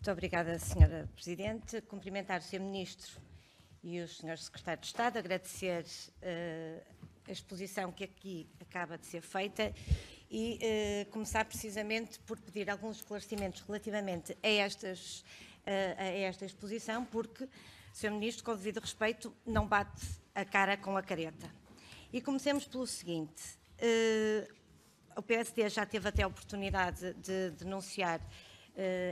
Muito obrigada, Sra. Presidente. Cumprimentar o Sr. Ministro e os Srs. Secretários de Estado, agradecer a exposição que aqui acaba de ser feita e começar precisamente por pedir alguns esclarecimentos relativamente a esta exposição, porque o Sr. Ministro, com o devido respeito, não bate a cara com a careta. E comecemos pelo seguinte: o PSD já teve até a oportunidade de denunciar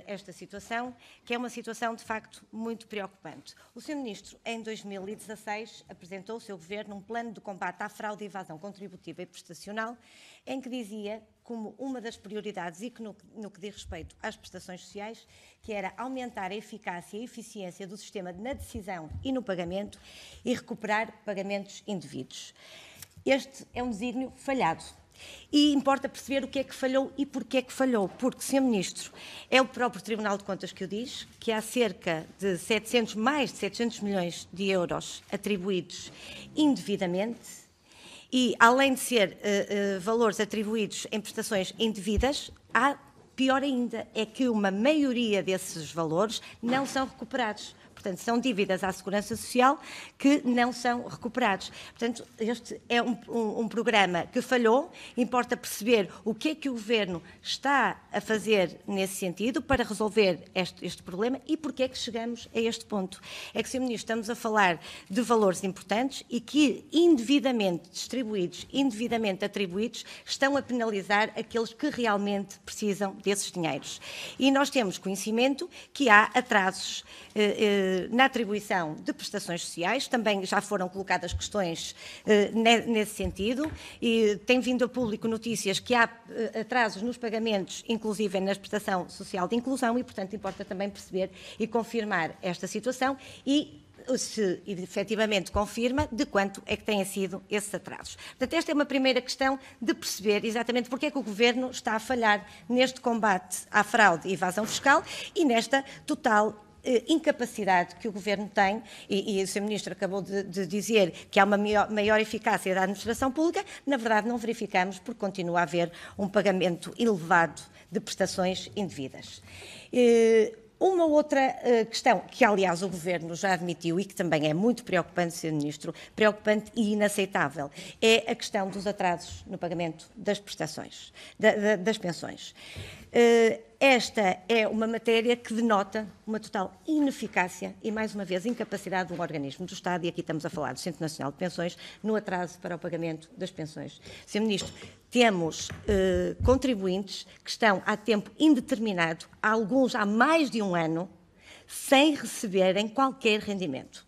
esta situação, que é uma situação de facto muito preocupante. O Sr. Ministro, em 2016, apresentou o seu Governo um plano de combate à fraude e evasão contributiva e prestacional, em que dizia, como uma das prioridades e que no que diz respeito às prestações sociais, que era aumentar a eficácia e a eficiência do sistema na decisão e no pagamento e recuperar pagamentos indevidos. Este é um desígnio falhado. E importa perceber o que é que falhou e porquê é que falhou, porque, Sr. Ministro, é o próprio Tribunal de Contas que o diz, que há cerca de mais de 700 milhões de euros atribuídos indevidamente e, além de ser valores atribuídos em prestações indevidas, há, pior ainda, é que uma maioria desses valores não são recuperados. Portanto, são dívidas à Segurança Social que não são recuperados. Portanto, este é um programa que falhou. Importa perceber o que é que o Governo está a fazer nesse sentido para resolver este problema e porque é que chegamos a este ponto. É que, Sr. Ministro, estamos a falar de valores importantes e que, indevidamente distribuídos, indevidamente atribuídos, estão a penalizar aqueles que realmente precisam desses dinheiros. E nós temos conhecimento que há atrasos na atribuição de prestações sociais, também já foram colocadas questões nesse sentido, e tem vindo a público notícias que há atrasos nos pagamentos, inclusive na prestação social de inclusão, e, portanto, importa também perceber e confirmar esta situação e, se efetivamente confirma, de quanto é que têm sido esses atrasos. Portanto, esta é uma primeira questão de perceber exatamente porque é que o Governo está a falhar neste combate à fraude e evasão fiscal e nesta total incapacidade que o Governo tem, e o Sr. Ministro acabou de dizer que há uma maior eficácia da administração pública. Na verdade não verificamos, porque continua a haver um pagamento elevado de prestações indevidas. Uma outra questão, que aliás o Governo já admitiu e que também é muito preocupante, Sr. Ministro, preocupante e inaceitável, é a questão dos atrasos no pagamento das prestações, das pensões. Esta é uma matéria que denota uma total ineficácia e, mais uma vez, incapacidade de um organismo do Estado, e aqui estamos a falar do Centro Nacional de Pensões, no atraso para o pagamento das pensões. Sr. Ministro, temos contribuintes que estão há tempo indeterminado, alguns há mais de um ano, sem receberem qualquer rendimento.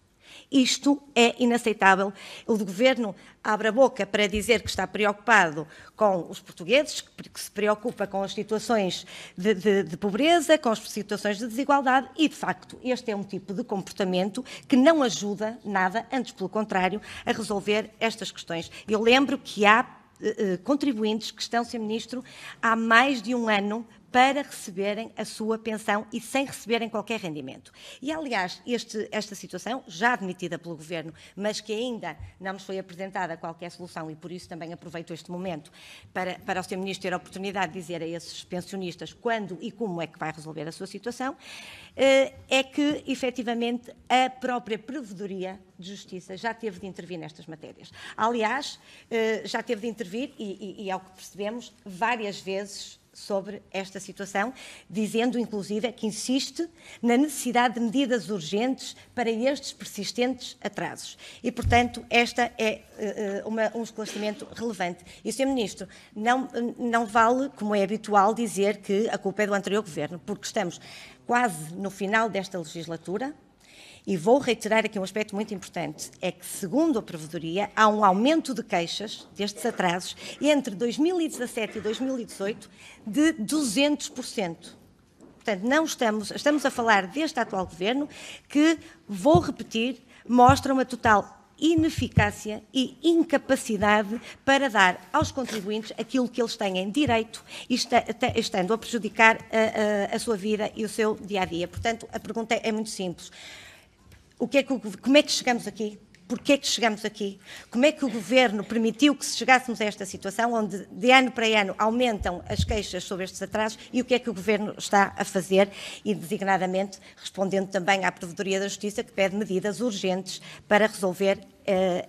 Isto é inaceitável. O Governo abre a boca para dizer que está preocupado com os portugueses, que se preocupa com as situações de pobreza, com as situações de desigualdade e, de facto, este é um tipo de comportamento que não ajuda nada, antes pelo contrário, a resolver estas questões. Eu lembro que há contribuintes que estão, Sr. Ministro, há mais de um ano para receberem a sua pensão e sem receberem qualquer rendimento. E, aliás, esta situação, já admitida pelo Governo, mas que ainda não nos foi apresentada qualquer solução, e por isso também aproveito este momento para o Sr. Ministro ter a oportunidade de dizer a esses pensionistas quando e como é que vai resolver a sua situação, é que, efetivamente, a própria Provedoria de Justiça já teve de intervir nestas matérias. Aliás, já teve de intervir, e ao que percebemos, várias vezes, sobre esta situação, dizendo, inclusive, que insiste na necessidade de medidas urgentes para estes persistentes atrasos. E, portanto, esta é um esclarecimento relevante. E, Sr. Ministro, não vale, como é habitual, dizer que a culpa é do anterior Governo, porque estamos quase no final desta legislatura. E vou reiterar aqui um aspecto muito importante, é que, segundo a Provedoria, há um aumento de queixas destes atrasos entre 2017 e 2018 de 200%. Portanto, não estamos a falar deste atual Governo que, vou repetir, mostra uma total ineficácia e incapacidade para dar aos contribuintes aquilo que eles têm direito e estando a prejudicar a sua vida e o seu dia-a-dia. Portanto, a pergunta é muito simples. Como é que chegamos aqui? porque é que chegamos aqui, como é que o Governo permitiu que chegássemos a esta situação, onde de ano para ano aumentam as queixas sobre estes atrasos, e o que é que o Governo está a fazer, e designadamente respondendo também à Provedoria da Justiça, que pede medidas urgentes para resolver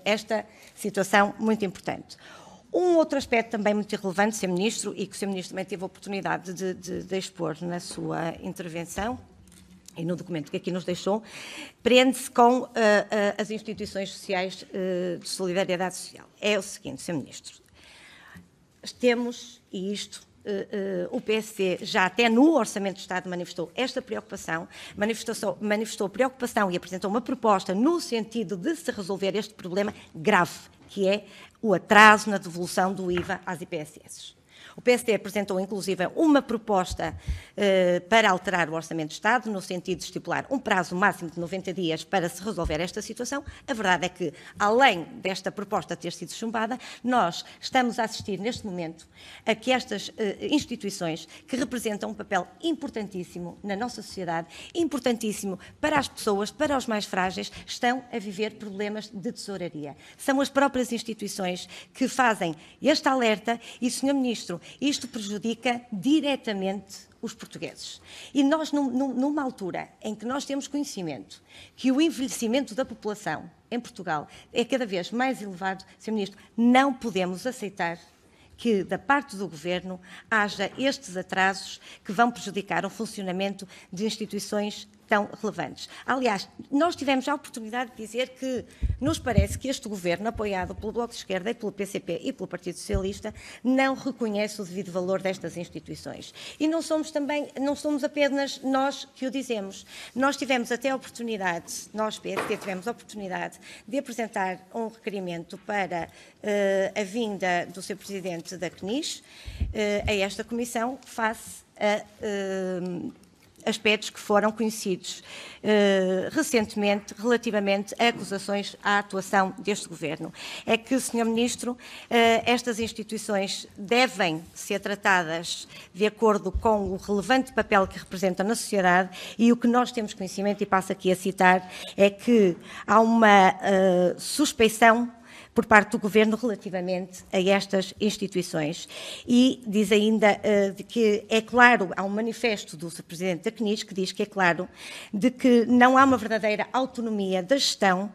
esta situação muito importante. Um outro aspecto também muito relevante, Sr. Ministro, e que o Sr. Ministro também teve a oportunidade de expor na sua intervenção, e no documento que aqui nos deixou, prende-se com as instituições sociais de solidariedade social. É o seguinte, Sr. Ministro, temos, e isto o PSD já até no Orçamento de Estado manifestou esta preocupação, manifestou preocupação e apresentou uma proposta no sentido de se resolver este problema grave, que é o atraso na devolução do IVA às IPSS. O PSD apresentou, inclusive, uma proposta para alterar o Orçamento de Estado, no sentido de estipular um prazo máximo de 90 dias para se resolver esta situação. A verdade é que, além desta proposta ter sido chumbada, nós estamos a assistir, neste momento, a que estas instituições, que representam um papel importantíssimo na nossa sociedade, importantíssimo para as pessoas, para os mais frágeis, estão a viver problemas de tesouraria. São as próprias instituições que fazem este alerta e, Sr. Ministro, isto prejudica diretamente os portugueses. E nós, numa altura em que nós temos conhecimento que o envelhecimento da população em Portugal é cada vez mais elevado, Sr. Ministro, não podemos aceitar que, da parte do Governo, haja estes atrasos que vão prejudicar o funcionamento de instituições tão relevantes. Aliás, nós tivemos a oportunidade de dizer que nos parece que este Governo, apoiado pelo Bloco de Esquerda e pelo PCP e pelo Partido Socialista, não reconhece o devido valor destas instituições. E não somos apenas nós que o dizemos. Nós tivemos até a oportunidade, nós, PSD, tivemos a oportunidade de apresentar um requerimento para a vinda do Sr. Presidente da CNIS a esta Comissão, face a aspectos que foram conhecidos recentemente relativamente a acusações à atuação deste Governo. É que, Sr. Ministro, estas instituições devem ser tratadas de acordo com o relevante papel que representam na sociedade, e o que nós temos conhecimento, e passo aqui a citar, é que há uma suspeição por parte do Governo relativamente a estas instituições. E diz ainda que é claro, há um manifesto do Sr. Presidente da CNIS que diz que é claro de que não há uma verdadeira autonomia da gestão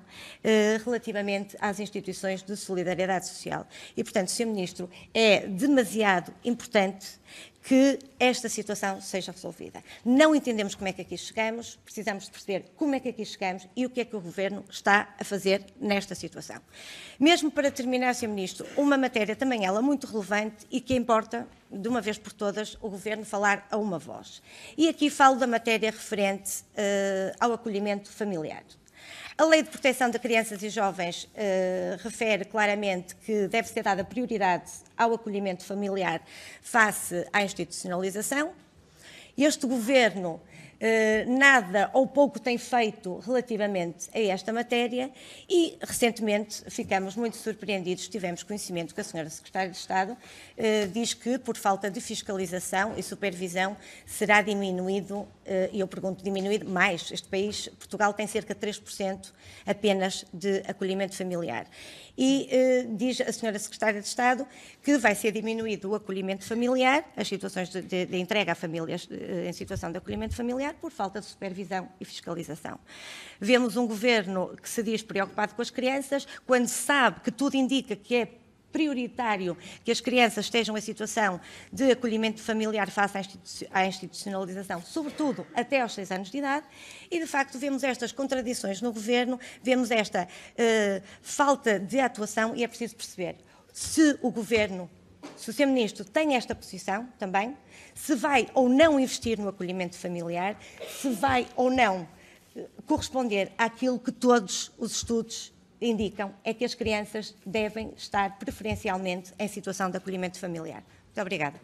relativamente às instituições de solidariedade social. E, portanto, Sr. Ministro, é demasiado importante que esta situação seja resolvida. Não entendemos como é que aqui chegamos, precisamos de perceber como é que aqui chegamos e o que é que o Governo está a fazer nesta situação. Mesmo para terminar, Sr. Ministro, uma matéria também ela muito relevante e que importa, de uma vez por todas, o Governo falar a uma voz. E aqui falo da matéria referente ao acolhimento familiar. A Lei de Proteção de Crianças e Jovens refere claramente que deve ser dada prioridade ao acolhimento familiar face à institucionalização. Este Governo nada ou pouco tem feito relativamente a esta matéria e, recentemente, ficamos muito surpreendidos, tivemos conhecimento que a Sra. Secretária de Estado diz que, por falta de fiscalização e supervisão, será diminuído, e eu pergunto, diminuído mais. Este país, Portugal, tem cerca de 3% apenas de acolhimento familiar. E diz a Sra. Secretária de Estado que vai ser diminuído o acolhimento familiar, as situações de entrega a famílias em situação de acolhimento familiar, por falta de supervisão e fiscalização. Vemos um Governo que se diz preocupado com as crianças, quando sabe que tudo indica que é prioritário que as crianças estejam em situação de acolhimento familiar face à institucionalização, sobretudo até aos 6 anos de idade, e de facto vemos estas contradições no Governo, vemos esta falta de atuação, e é preciso perceber se o Governo, se o Sr. Ministro tem esta posição também, se vai ou não investir no acolhimento familiar, se vai ou não corresponder àquilo que todos os estudos indicam, é que as crianças devem estar preferencialmente em situação de acolhimento familiar. Muito obrigada.